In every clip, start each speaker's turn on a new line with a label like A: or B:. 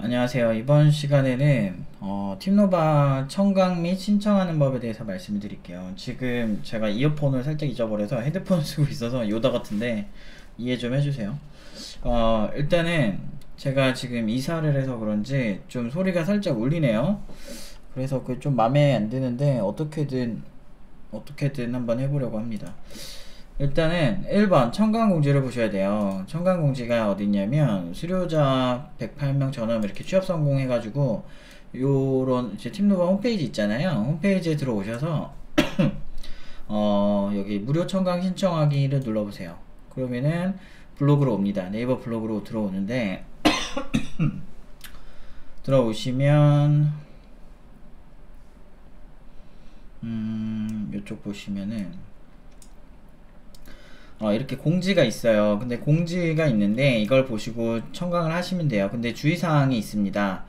A: 안녕하세요. 이번 시간에는 팀노바 청강 및 신청하는 법에 대해서 말씀을 드릴게요. 지금 제가 이어폰을 살짝 잊어버려서 헤드폰을 쓰고 있어서 요다 같은데 이해 좀 해주세요. 일단은 제가 지금 이사를 해서 그런지 좀 소리가 살짝 울리네요. 그래서 그 좀 맘에 안 드는데 어떻게든 한번 해보려고 합니다. 일단은 1번 청강공지를 보셔야 돼요. 청강공지가 어딨냐면 수료자 108명 전원 이렇게 취업 성공해가지고 요런 이제 팀노바 홈페이지 있잖아요. 홈페이지에 들어오셔서 여기 무료 청강 신청하기를 눌러보세요. 그러면은 블로그로 옵니다. 네이버 블로그로 들어오는데 들어오시면 이쪽 보시면은 이렇게 공지가 있어요. 근데 공지가 있는데 이걸 보시고 청강을 하시면 돼요. 근데 주의사항이 있습니다.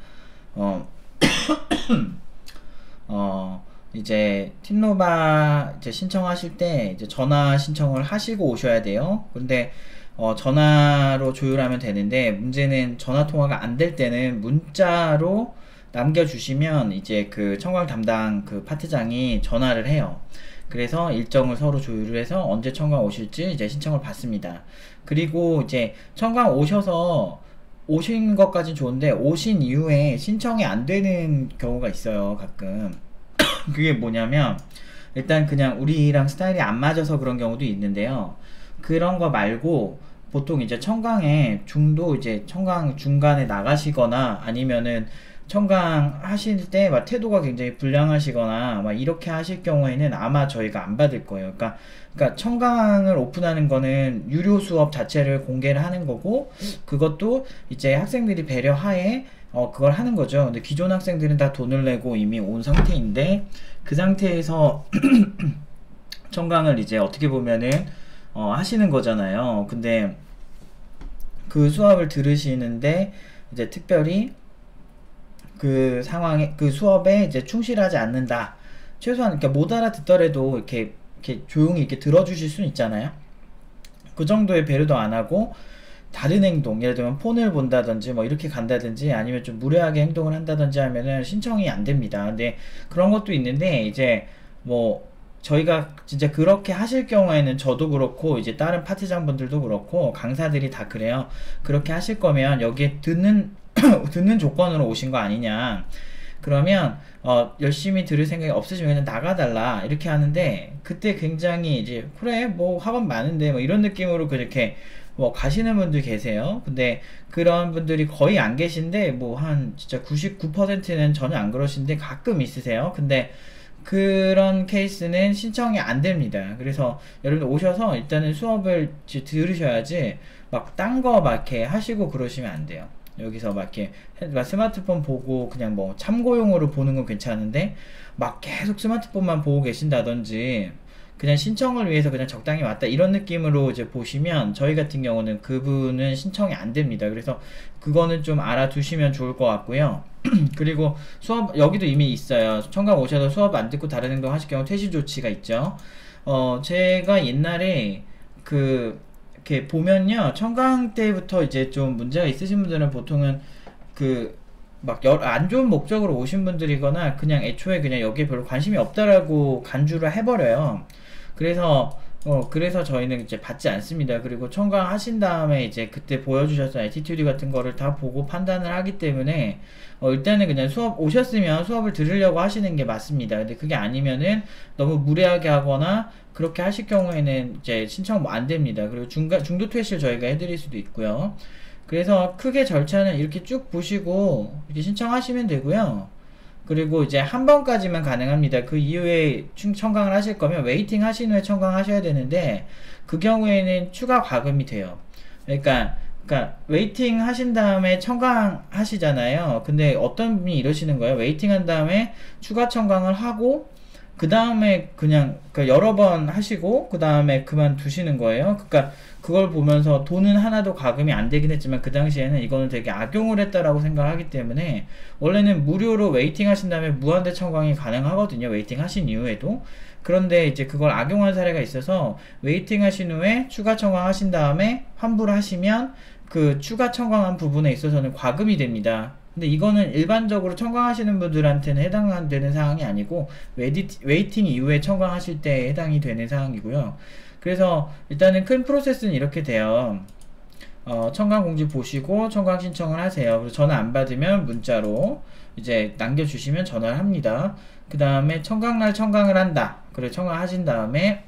A: 어, 이제 팀노바 이제 신청하실 때 이제 전화 신청을 하시고 오셔야 돼요. 근데 전화로 조율하면 되는데 문제는 전화 통화가 안 될 때는 문자로 남겨주시면 이제 그 청강 담당 그 파트장이 전화를 해요. 그래서 일정을 서로 조율을 해서 언제 청강 오실지 이제 신청을 받습니다. 그리고 이제 청강 오셔서 오신 것까진 좋은데 오신 이후에 신청이 안 되는 경우가 있어요. 가끔. 그게 뭐냐면 일단 그냥 우리랑 스타일이 안 맞아서 그런 경우도 있는데요. 그런 거 말고 보통 이제 청강에 중도 이제 청강 중간에 나가시거나 아니면은 청강 하실 때 막 태도가 굉장히 불량하시거나 막 이렇게 하실 경우에는 아마 저희가 안 받을 거예요. 그러니까 청강을 오픈하는 거는 유료 수업 자체를 공개를 하는 거고 그것도 이제 학생들이 배려하에 그걸 하는 거죠. 근데 기존 학생들은 다 돈을 내고 이미 온 상태인데 그 상태에서 청강을 이제 어떻게 보면은 하시는 거잖아요. 근데 그 수업을 들으시는데 이제 특별히 그 상황에 그 수업에 이제 충실하지 않는다. 최소한 그러니까 못 알아듣더라도 이렇게 조용히 이렇게 들어주실 수는 있잖아요. 그 정도의 배려도 안 하고 다른 행동, 예를 들면 폰을 본다든지 뭐 이렇게 간다든지 아니면 좀 무례하게 행동을 한다든지 하면은 신청이 안 됩니다. 근데 그런 것도 있는데 이제 뭐 저희가 진짜 그렇게 하실 경우에는 저도 그렇고 이제 다른 파트장분들도 그렇고 강사들이 다 그래요. 그렇게 하실 거면 여기에 듣는 조건으로 오신 거 아니냐. 그러면 열심히 들을 생각이 없으시면 그냥 나가달라 이렇게 하는데 그때 굉장히 이제 그래 뭐 학원 많은데 뭐 이런 느낌으로 그렇게 뭐 가시는 분들 계세요. 근데 그런 분들이 거의 안 계신데 뭐 한 진짜 99%는 전혀 안 그러신데 가끔 있으세요. 근데 그런 케이스는 신청이 안 됩니다. 그래서 여러분 오셔서 일단은 수업을 들으셔야지 막 딴 거 막 이렇게 하시고 그러시면 안 돼요. 여기서 막 이렇게 막 스마트폰 보고 그냥 뭐 참고용으로 보는 건 괜찮은데 막 계속 스마트폰만 보고 계신다든지 그냥 신청을 위해서 그냥 적당히 왔다 이런 느낌으로 이제 보시면 저희 같은 경우는 그분은 신청이 안 됩니다. 그래서 그거는 좀 알아두시면 좋을 것 같고요. 그리고 수업 여기도 이미 있어요. 청강 오셔서 수업 안 듣고 다른 행동 하실 경우 퇴실 조치가 있죠. 제가 옛날에 이렇게 보면요. 청강 때부터 이제 좀 문제가 있으신 분들은 보통은 막 안 좋은 목적으로 오신 분들이거나 그냥 애초에 그냥 여기에 별로 관심이 없다라고 간주를 해버려요. 그래서 저희는 이제 받지 않습니다. 그리고 청강 하신 다음에 이제 그때 보여주셨던 애티튜드 같은 거를 다 보고 판단을 하기 때문에 일단은 그냥 수업 오셨으면 수업을 들으려고 하시는 게 맞습니다. 근데 그게 아니면은 너무 무례하게 하거나 그렇게 하실 경우에는 이제 신청 뭐 안 됩니다. 그리고 중도 퇴실 저희가 해드릴 수도 있고요. 그래서 크게 절차는 이렇게 쭉 보시고 이렇게 신청하시면 되고요. 그리고 이제 한 번까지만 가능합니다. 그 이후에 청강을 하실 거면 웨이팅 하신 후에 청강하셔야 되는데 그 경우에는 추가 과금이 돼요. 그러니까 웨이팅 하신 다음에 청강 하시잖아요. 근데 어떤 분이 이러시는 거예요. 웨이팅 한 다음에 추가 청강을 하고 그 다음에 그냥 여러 번 하시고 그 다음에 그만두시는 거예요. 그러니까 그걸 보면서 돈은 하나도 가금이 안 되긴 했지만 그 당시에는 이거는 되게 악용을 했다라고 생각하기 때문에 원래는 무료로 웨이팅 하신 다음에 무한대 청강이 가능하거든요. 웨이팅 하신 이후에도. 그런데 이제 그걸 악용한 사례가 있어서 웨이팅 하신 후에 추가 청강 하신 다음에 환불을 하시면 그 추가 청강한 부분에 있어서는 과금이 됩니다. 근데 이거는 일반적으로 청강하시는 분들한테는 해당되는 사항이 아니고 웨이팅 이후에 청강하실 때 해당이 되는 사항이고요. 그래서 일단은 큰 프로세스는 이렇게 돼요. 청강 공지 보시고 청강 신청을 하세요. 그래서 전화 안 받으면 문자로 이제 남겨주시면 전화를 합니다. 그 다음에 청강날 청강을 한다. 그래 청강하신 다음에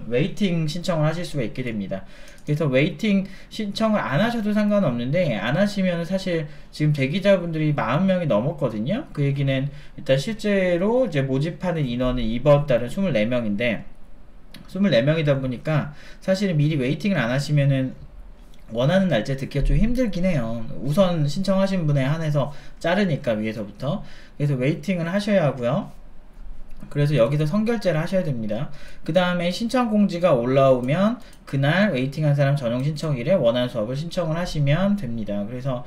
A: 웨이팅 신청을 하실 수가 있게 됩니다. 그래서 웨이팅 신청을 안 하셔도 상관없는데, 안 하시면 사실 지금 대기자분들이 40명이 넘었거든요. 그 얘기는 일단 실제로 이제 모집하는 인원은 이번 달은 24명인데 24명이다 보니까 사실은 미리 웨이팅을 안 하시면은 원하는 날짜 듣기가 좀 힘들긴 해요. 우선 신청하신 분에 한해서 자르니까 위에서부터. 그래서 웨이팅을 하셔야 하고요. 그래서 여기서 선결제를 하셔야 됩니다. 그 다음에 신청 공지가 올라오면 그날 웨이팅한 사람 전용 신청일에 원하는 수업을 신청을 하시면 됩니다. 그래서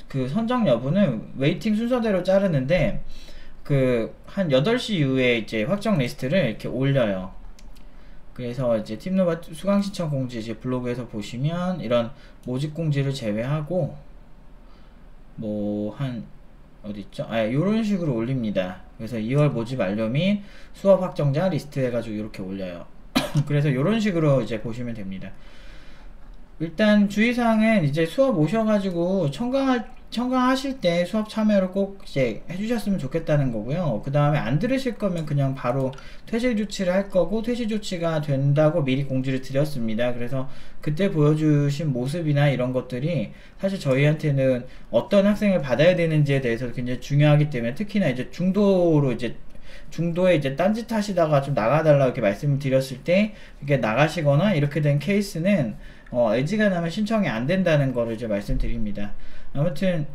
A: 그 선정 여부는 웨이팅 순서대로 자르는데 그 한 8시 이후에 이제 확정 리스트를 이렇게 올려요. 그래서 이제 팀노바 수강 신청 공지 이제 블로그에서 보시면 이런 모집 공지를 제외하고 뭐 한 어디 있죠? 요런 식으로 올립니다. 그래서 2월 모집 완료 및 수업 확정자 리스트 해가지고 이렇게 올려요. 그래서 요런 식으로 이제 보시면 됩니다. 일단 주의사항은 이제 수업 오셔가지고 청강하실 때 수업 참여를 꼭 이제 해주셨으면 좋겠다는 거고요. 그 다음에 안 들으실 거면 그냥 바로 퇴실 조치를 할 거고, 퇴실 조치가 된다고 미리 공지를 드렸습니다. 그래서 그때 보여주신 모습이나 이런 것들이 사실 저희한테는 어떤 학생을 받아야 되는지에 대해서 굉장히 중요하기 때문에, 특히나 이제 중도에 이제 딴짓 하시다가 좀 나가달라고 이렇게 말씀을 드렸을 때 이렇게 나가시거나 이렇게 된 케이스는 애지가 나면 신청이 안 된다는 거를 이제 말씀드립니다. 아무튼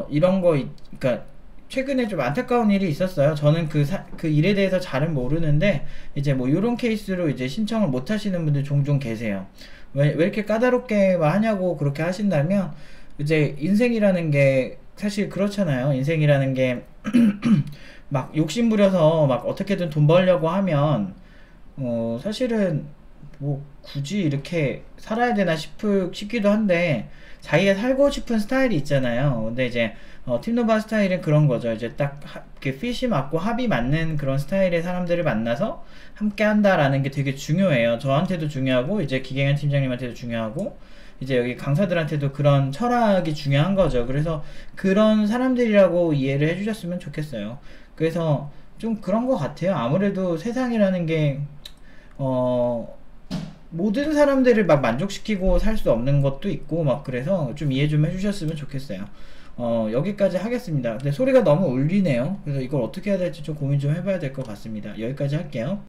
A: 이런 거 그러니까 최근에 좀 안타까운 일이 있었어요. 저는 그 일에 대해서 잘은 모르는데 이제 뭐 이런 케이스로 이제 신청을 못 하시는 분들 종종 계세요. 왜 이렇게 까다롭게 하냐고 그렇게 하신다면, 이제 인생이라는 게 사실 그렇잖아요. 인생이라는 게 막 욕심부려서 막 어떻게든 돈 벌려고 하면 사실은 뭐 굳이 이렇게 살아야 되나 싶기도 한데, 자기가 살고 싶은 스타일이 있잖아요. 근데 이제 팀노바 스타일은 그런 거죠. 이제 딱 이렇게 핏이 맞고 합이 맞는 그런 스타일의 사람들을 만나서 함께 한다라는 게 되게 중요해요. 저한테도 중요하고 이제 기계현 팀장님한테도 중요하고 이제 여기 강사들한테도 그런 철학이 중요한 거죠. 그래서 그런 사람들이라고 이해를 해주셨으면 좋겠어요. 그래서 좀 그런 것 같아요. 아무래도 세상이라는 게 모든 사람들을 막 만족시키고 살 수 없는 것도 있고 막, 그래서 좀 이해 좀 해주셨으면 좋겠어요. 여기까지 하겠습니다. 근데 소리가 너무 울리네요. 그래서 이걸 어떻게 해야 될지 좀 고민 좀 해봐야 될 것 같습니다. 여기까지 할게요.